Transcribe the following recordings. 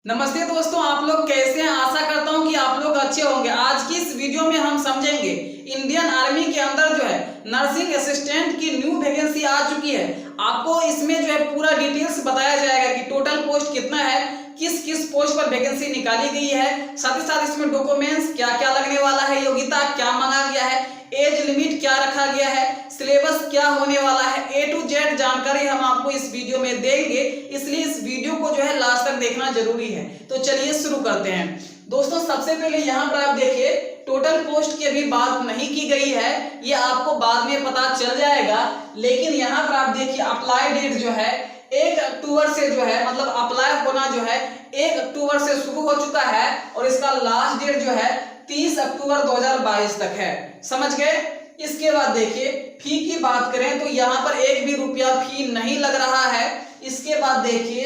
नमस्ते दोस्तों, आप लोग कैसे हैं। आशा करता हूं कि आप लोग अच्छे होंगे। आज की इस वीडियो में हम समझेंगे इंडियन आर्मी के अंदर जो है नर्सिंग असिस्टेंट की न्यू वैकेंसी आ चुकी है। आपको इसमें जो है पूरा डिटेल्स बताया जाएगा कि टोटल पोस्ट कितना है, किस किस पोस्ट पर वैकेंसी निकाली गई है, साथ ही साथ इसमें डॉक्यूमेंट्स क्या क्या लगने वाला है, योग्यता क्या मांगा गया है, एज लिमिट क्या रखा गया है, सिलेबस क्या होने वाला है, ए टू जेड जानकारी हम आपको इस वीडियो में देंगे। इसलिए इस वीडियो को जो है लास्ट तक देखना जरूरी है। तो चलिए शुरू करते हैं। दोस्तों, सबसे पहले यहाँ पर आप देखिए टोटल पोस्ट की अभी बात नहीं की गई है, ये आपको बाद में पता चल जाएगा। लेकिन यहाँ पर आप देखिए अप्लाई डेट जो है 1 अक्टूबर से जो है मतलब अप्लाई होना जो है 1 अक्टूबर से शुरू हो चुका है और इसका लास्ट डेट जो है 30 अक्टूबर 2022 तक है। समझ गए। इसके बाद देखिए फी की बात करें तो यहाँ पर 1 भी रुपया फी नहीं लग रहा है। इसके बाद देखिए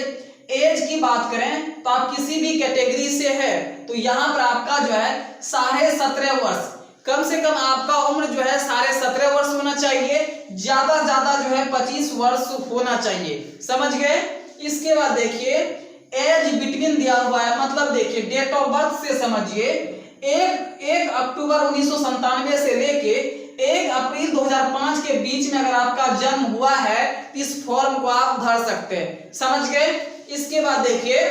एज की बात करें तो आप किसी भी कैटेगरी से है तो यहाँ पर आपका जो है 17.5 वर्ष, कम से कम आपका उम्र जो है 17.5 वर्ष होना चाहिए, ज्यादा जो है 25 वर्ष होना चाहिए। समझ गए। इसके बाद देखिए एज बिटवीन दिया हुआ है, मतलब देखिए डेट ऑफ बर्थ से समझिए 1 अक्टूबर 1997 से लेके 1 अप्रैल 2005 के बीच में अगर आपका जन्म हुआ है तो इस फॉर्म को आप भर सकते हैं। समझ गए। इसके बाद देखिए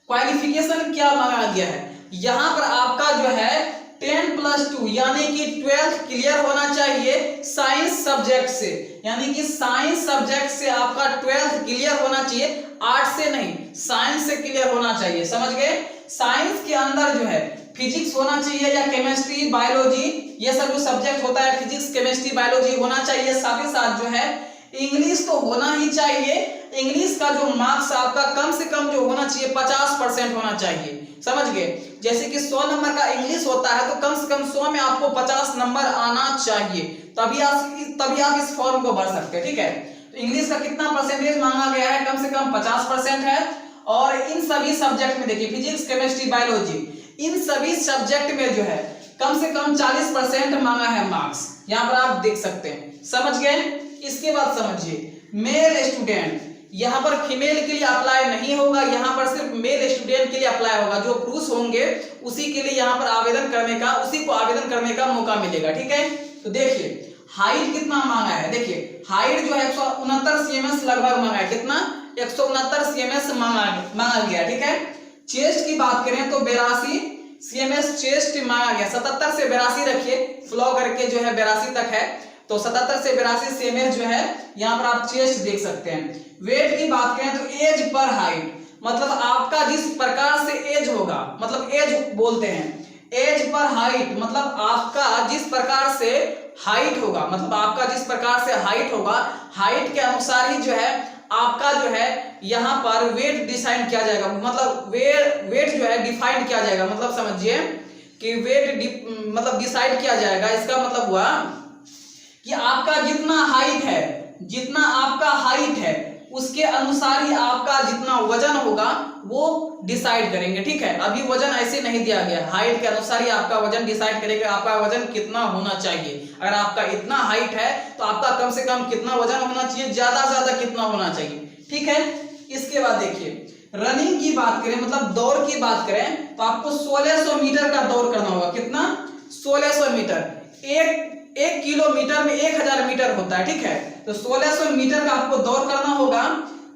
क्वालिफिकेशन क्या मांगा गया है। यहाँ पर आपका जो है 10+2 यानी कि 12th क्लियर होना चाहिए साइंस सब्जेक्ट से, यानी कि साइंस सब्जेक्ट से आपका 12th क्लियर होना चाहिए, आर्ट से नहीं, साइंस से क्लियर होना चाहिए। समझ गए। साइंस के अंदर जो है फिजिक्स होना चाहिए या केमिस्ट्री बायोलॉजी, ये सब जो सब्जेक्ट होता है फिजिक्स केमिस्ट्री बायोलॉजी होना चाहिए। साथ ही साथ जो है इंग्लिश तो होना ही चाहिए। इंग्लिश का जो मार्क्स आपका कम से कम जो होना चाहिए 50% होना चाहिए। समझ गए। जैसे कि 100 नंबर का इंग्लिश होता है तो कम से कम 100 में आपको 50 नंबर आना चाहिए, तभी आप इस फॉर्म को भर सकते हैं। ठीक है। तो इंग्लिश का कितना परसेंटेज मांगा गया है, कम से कम 50% है। और इन सभी सब्जेक्ट में देखिए फिजिक्स केमिस्ट्री बायोलॉजी, इन सभी सब्जेक्ट में जो है कम से कम 40% मांगा है मार्क्स, यहाँ पर आप देख सकते हैं। समझ गए। इसके बाद समझिए मेल स्टूडेंट, यहाँ पर फीमेल के लिए अप्लाई नहीं होगा, यहाँ पर सिर्फ मेल स्टूडेंट के लिए अप्लाई होगा। जो पुरुष होंगे उसी के लिए यहाँ पर आवेदन करने का, उसी को आवेदन करने का मौका मिलेगा। ठीक है। तो देखिए हाइट कितना मांगा है, देखिए हाइट जो है 169 cm लगभग मांगा है। कितना? 169 cm मांगा गया। ठीक है। चेस्ट की बात करें तो 82 cm चेस्ट मांगा गया। 77 से 82 रखिए, फ्लो करके जो है 82 तक है, तो 77 से 82 cm जो है यहाँ पर आप चेस्ट देख सकते हैं। वेट की बात करें तो एज पर हाइट, मतलब आपका जिस प्रकार से एज होगा, मतलब एज बोलते हैं एज पर हाइट, मतलब आपका जिस प्रकार से हाइट होगा, मतलब आपका जिस प्रकार से हाइट होगा, हाइट के अनुसार ही जो है आपका जो है यहाँ पर वेट डिसाइड किया जाएगा, मतलब वेट जो है डिफाइंड किया जाएगा। मतलब समझिए कि वेट मतलब डिसाइड किया जाएगा। इसका मतलब हुआ कि आपका जितना आपका हाइट है उसके अनुसार ही आपका जितना वजन होगा वो डिसाइड करेंगे। ठीक है। अभी वजन ऐसे नहीं दिया गया, हाइट के अनुसार ही आपका वजन डिसाइड करेगा आपका वजन कितना होना चाहिए। अगर आपका इतना हाइट है तो आपका कम से कम कितना वजन होना चाहिए, ज्यादा कितना होना चाहिए। ठीक है। इसके बाद देखिए रनिंग की बात करें, मतलब दौड़ की बात करें तो आपको 1600 मीटर का दौड़ करना होगा। कितना? 1600 मीटर। एक किलोमीटर में 1000 मीटर होता है। ठीक है। तो 1600 मीटर का आपको दौड़ करना होगा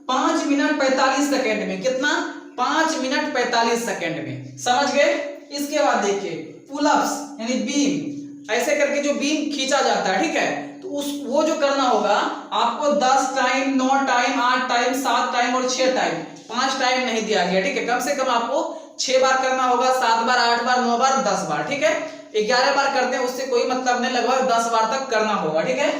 5 मिनट 45 सेकेंड में। कितना? 5 मिनट 45 सेकेंड में। समझ गए। इसके बाद देखिए पुलअप्स यानी बीम, ऐसे करके जो बीम खींचा जाता है, ठीक है, तो वो जो करना होगा आपको 10 टाइम, 9 टाइम, 8 टाइम, 7 टाइम और 6 टाइम, 5 टाइम नहीं दिया गया। ठीक है। कम से कम आपको 6 बार करना होगा, 7 बार, 8 बार, 9 बार, 10 बार। ठीक है। 11 बार करते हैं उससे कोई मतलब नहीं, लगभग 10 बार तक करना होगा। ठीक है।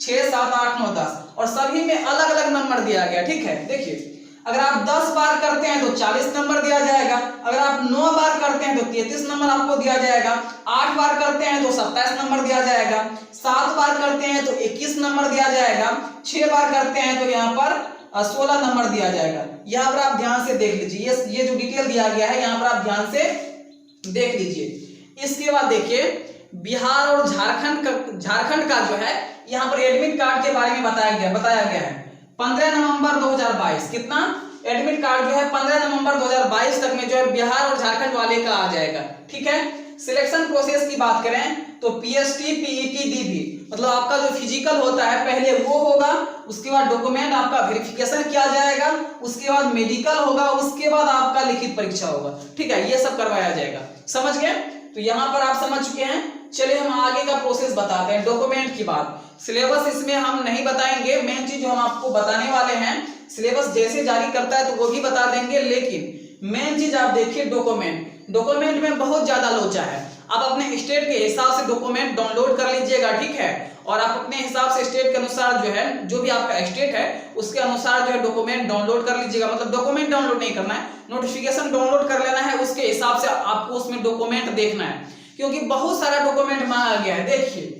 6, 7, 8, 9, 10 और सभी में अलग अलग नंबर दिया गया। ठीक है। देखिए अगर आप 10 बार करते हैं तो 40 नंबर दिया जाएगा, अगर आप 9 बार करते हैं तो 33 नंबर आपको दिया जाएगा, 8 बार करते हैं तो 27 नंबर दिया जाएगा, 7 बार करते हैं तो 21 नंबर दिया जाएगा, 6 बार करते हैं तो यहाँ पर 16 नंबर दिया जाएगा। यहाँ पर आप ध्यान से देख लीजिए, ये जो डिटेल दिया गया है यहाँ पर आप ध्यान से देख लीजिए। इसके बाद देखिए बिहार और झारखंड का जो है यहाँ पर एडमिट कार्ड के बारे में बताया गया है 15 नवंबर 2022। कितना? एडमिट कार्ड जो है 15 नवंबर 2022 तक में जो है बिहार और झारखंड वाले का आ जाएगा। ठीक है, सिलेक्शन प्रोसेस की बात करें तो पीएसटी, पीईटी, डीबी मतलब आपका जो फिजिकल होता है पहले वो होगा, उसके बाद डॉक्यूमेंट आपका वेरिफिकेशन किया जाएगा, उसके बाद मेडिकल होगा, उसके बाद आपका लिखित परीक्षा होगा। ठीक है, ये सब करवाया जाएगा। समझ गए? तो यहाँ पर आप समझ चुके हैं। चलिए हम आगे का प्रोसेस बताते हैं। डॉक्यूमेंट की बात, सिलेबस इसमें हम नहीं बताएंगे, मेन चीज जो हम आपको बताने वाले हैं सिलेबस जैसे जारी करता है तो वो भी बता देंगे, लेकिन मेन चीज आप देखिए डॉक्यूमेंट। डॉक्यूमेंट में बहुत ज्यादा लोचा है। आप अपने स्टेट के हिसाब से डॉक्यूमेंट डाउनलोड कर लीजिएगा। ठीक है, और आप अपने हिसाब से स्टेट के अनुसार जो है, जो भी आपका स्टेट है उसके अनुसार जो है डॉक्यूमेंट डाउनलोड कर लीजिएगा। मतलब डॉक्यूमेंट डाउनलोड नहीं करना है, नोटिफिकेशन डाउनलोड कर लेना है, उसके हिसाब से आपको उसमें डॉक्यूमेंट देखना है, क्योंकि बहुत सारा डॉक्यूमेंट मांगा गया है। देखिए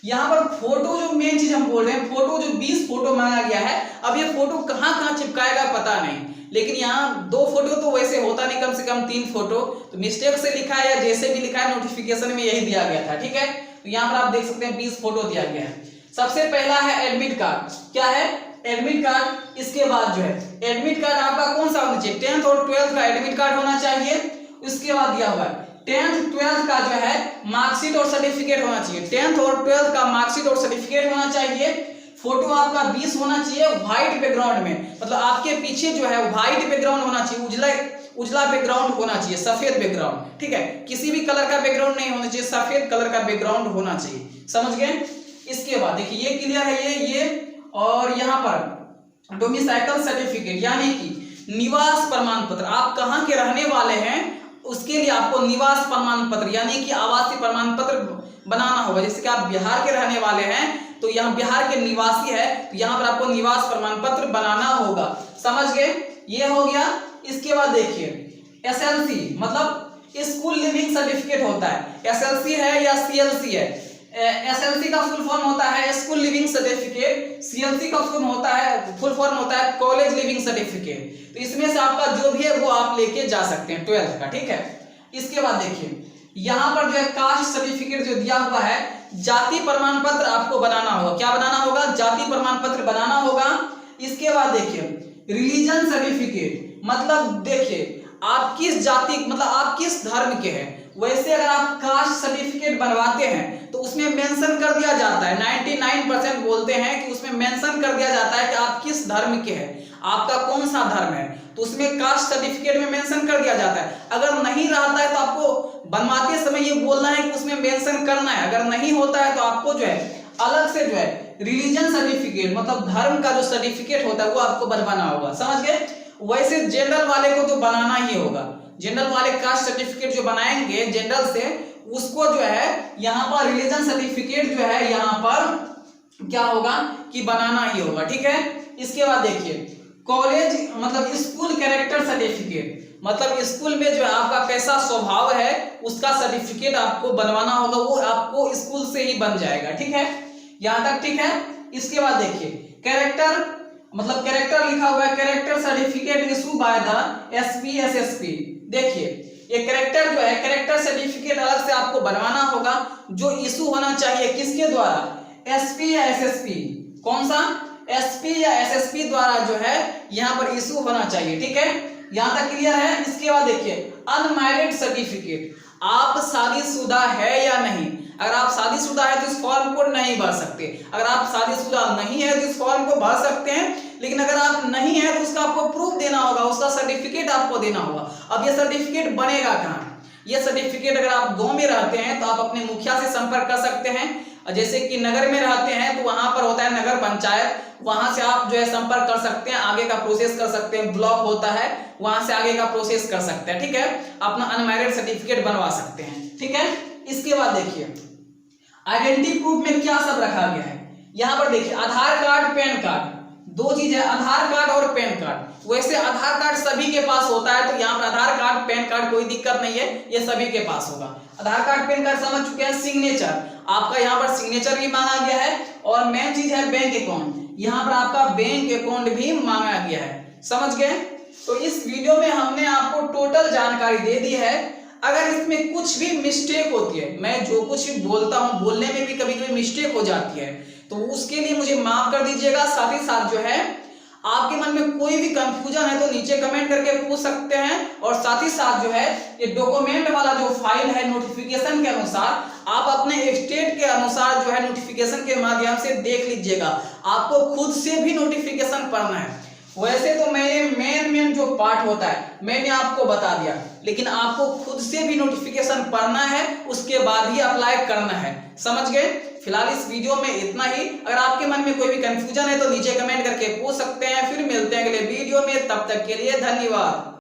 यहाँ पर फोटो, जो मेन चीज हम बोल रहे हैं, फोटो जो 20 फोटो मांगा गया है। अब ये फोटो कहाँ कहाँ चिपकाएगा पता नहीं, लेकिन यहाँ 2 फोटो तो वैसे होता नहीं, कम से कम 3 फोटो तो मिस्टेक से लिखा है या जैसे भी लिखा है नोटिफिकेशन में यही दिया गया था। ठीक है, तो यहाँ पर आप देख सकते हैं 20 फोटो दिया गया है। सबसे पहला है एडमिट कार्ड। क्या है? Admit card. इसके बाद जो है एडमिट कार्ड आपका कौन सा होना चाहिए? 10th और 12th का एडमिट कार्ड होना चाहिए। उसके बाद दिया हुआ है 10th 12th का जो है मार्कशीट और सर्टिफिकेट होना चाहिए। 10th और 12th का मार्कशीट और सर्टिफिकेट होना चाहिए। फोटो आपका 20 होना चाहिए व्हाइट बैकग्राउंड में, मतलब आपके पीछे जो है व्हाइट बैकग्राउंड होना चाहिए, उजला बैकग्राउंड होना चाहिए, सफेद बैकग्राउंड। ठीक है, किसी भी कलर का बैकग्राउंड नहीं होना चाहिए, सफेद कलर का बैकग्राउंड होना चाहिए। समझ गए? इसके बाद देखिए ये क्लियर है, ये और यहाँ पर डोमिसाइकल सर्टिफिकेट यानी कि निवास प्रमाण पत्र, आप कहाँ के रहने वाले हैं उसके लिए आपको निवास प्रमाण पत्र यानी कि आवासीय प्रमाण पत्र बनाना होगा। जैसे कि आप बिहार के रहने वाले हैं तो यहाँ बिहार के निवासी है तो यहाँ पर आपको निवास प्रमाण पत्र बनाना होगा। समझ गए? ये हो गया। इसके बाद देखिए एसएलसी मतलब स्कूल लिविंग सर्टिफिकेट होता है। एसएलसी है या सीएलसी है? एसएलसी का फुल फॉर्म होता है स्कूल लिविंग सर्टिफिकेट, सीएलसी का फुल फॉर्म होता है कॉलेज लिविंग सर्टिफिकेट। तो इसमें से आपका जो भी है वो आप लेके जा सकते हैं 12th का। ठीक है, इसके बाद देखिए यहाँ पर जो है कास्ट सर्टिफिकेट जो दिया हुआ है, जाति प्रमाण पत्र आपको बनाना होगा। क्या बनाना होगा? जाति प्रमाण पत्र बनाना होगा। इसके बाद देखिए रिलीजन सर्टिफिकेट, मतलब देखिए आप किस जाति मतलब आप किस धर्म के हैं। वैसे अगर आप कास्ट सर्टिफिकेट बनवाते हैं तो उसमें मेंशन कर दिया जाता है, 99% बोलते हैं कि उसमें मेंशन कर दिया जाता है कि आप किस धर्म के हैं, आपका कौन सा धर्म है, तो उसमें कास्ट सर्टिफिकेट में मेंशन कर दिया जाता है। अगर नहीं रहता है तो आपको बनवाते समय ये बोलना है कि उसमें मेंशन करना है। अगर नहीं होता है तो आपको जो है अलग से जो है रिलीजन सर्टिफिकेट मतलब धर्म का जो सर्टिफिकेट होता है वो आपको बनवाना होगा। समझ गए? वैसे जनरल वाले को तो बनाना ही होगा। जनरल वाले कास्ट सर्टिफिकेट जो बनाएंगे जनरल से, उसको जो है यहाँ पर रिलीजन सर्टिफिकेट जो है यहाँ पर क्या होगा कि बनाना ही होगा। ठीक है, इसके बाद देखिए कॉलेज मतलब स्कूल कैरेक्टर सर्टिफिकेट, मतलब स्कूल में जो है आपका कैसा स्वभाव है उसका सर्टिफिकेट आपको बनवाना होगा, वो आपको स्कूल से ही बन जाएगा। ठीक है, यहाँ तक ठीक है। इसके बाद देखिए कैरेक्टर मतलब कैरेक्टर लिखा हुआ है, character certificate issue by the SP SSP. देखिए ये कैरेक्टर जो है कैरेक्टर सर्टिफिकेट अलग से आपको बनवाना होगा, जो इशू होना चाहिए किसके द्वारा? एसपी या एसएसपी। कौन सा? एसपी या एसएसपी द्वारा जो है यहाँ पर इशू होना चाहिए। ठीक है, यहाँ तक क्लियर है। इसके बाद देखिए अनमैरिड सर्टिफिकेट, आप शादीशुदा है या नहीं। अगर आप शादीशुदा है तो इस फॉर्म को नहीं भर सकते, अगर आप शादीशुदा नहीं है तो इस फॉर्म को भर सकते हैं, लेकिन अगर आप नहीं है तो उसका आपको प्रूफ देना होगा, उसका सर्टिफिकेट आपको देना होगा। अब ये सर्टिफिकेट बनेगा कहाँ? ये सर्टिफिकेट अगर आप गांव में रहते हैं तो आप अपने मुखिया से संपर्क कर सकते हैं, जैसे कि नगर में रहते हैं तो वहां पर होता है नगर पंचायत, वहां से आप जो है संपर्क कर सकते हैं, आगे का प्रोसेस कर सकते हैं। ब्लॉक होता है वहां से आगे का प्रोसेस कर सकते हैं। ठीक है, अपना अनमैरिड सर्टिफिकेट बनवा सकते हैं। ठीक है, इसके बाद देखिए आइडेंटिटी प्रूफ में क्या सब रखा गया है। यहाँ पर देखिए आधार कार्ड पैन कार्ड, दो चीज है, आधार कार्ड और पैन कार्ड। वैसे आधार कार्ड सभी के पास होता है तो यहाँ पर आधार कार्ड पैन कार्ड कोई दिक्कत नहीं है, ये सभी के पास होगा। आधार कार्ड पैन कार्ड समझ चुके हैं। सिग्नेचर, आपका यहाँ पर सिग्नेचर भी मांगा गया है, और मेन चीज है बैंक अकाउंट, यहाँ पर आपका बैंक अकाउंट भी मांगा गया है। समझ गए? तो इस वीडियो में हमने आपको टोटल जानकारी दे दी है। अगर इसमें कुछ भी मिस्टेक होती है, मैं जो कुछ भी बोलता हूँ बोलने में भी कभी कभी मिस्टेक हो जाती है, तो उसके लिए मुझे माफ कर दीजिएगा। साथ ही साथ जो है आपके मन में कोई भी कंफ्यूजन है तो नीचे कमेंट करके पूछ सकते हैं। और साथ ही साथ जो है ये डॉक्यूमेंट वाला जो फाइल है नोटिफिकेशन के अनुसार आप अपने स्टेट के अनुसार जो है नोटिफिकेशन के माध्यम से देख लीजिएगा। आपको खुद से भी नोटिफिकेशन पढ़ना है। वैसे तो मैंने मेन जो पार्ट होता है मैंने आपको बता दिया, लेकिन आपको खुद से भी नोटिफिकेशन पढ़ना है, उसके बाद ही अप्लाई करना है। समझ गए? फिलहाल इस वीडियो में इतना ही। अगर आपके मन में कोई भी कंफ्यूजन है तो नीचे कमेंट करके पूछ सकते हैं। फिर मिलते हैं अगले वीडियो में, तब तक के लिए धन्यवाद।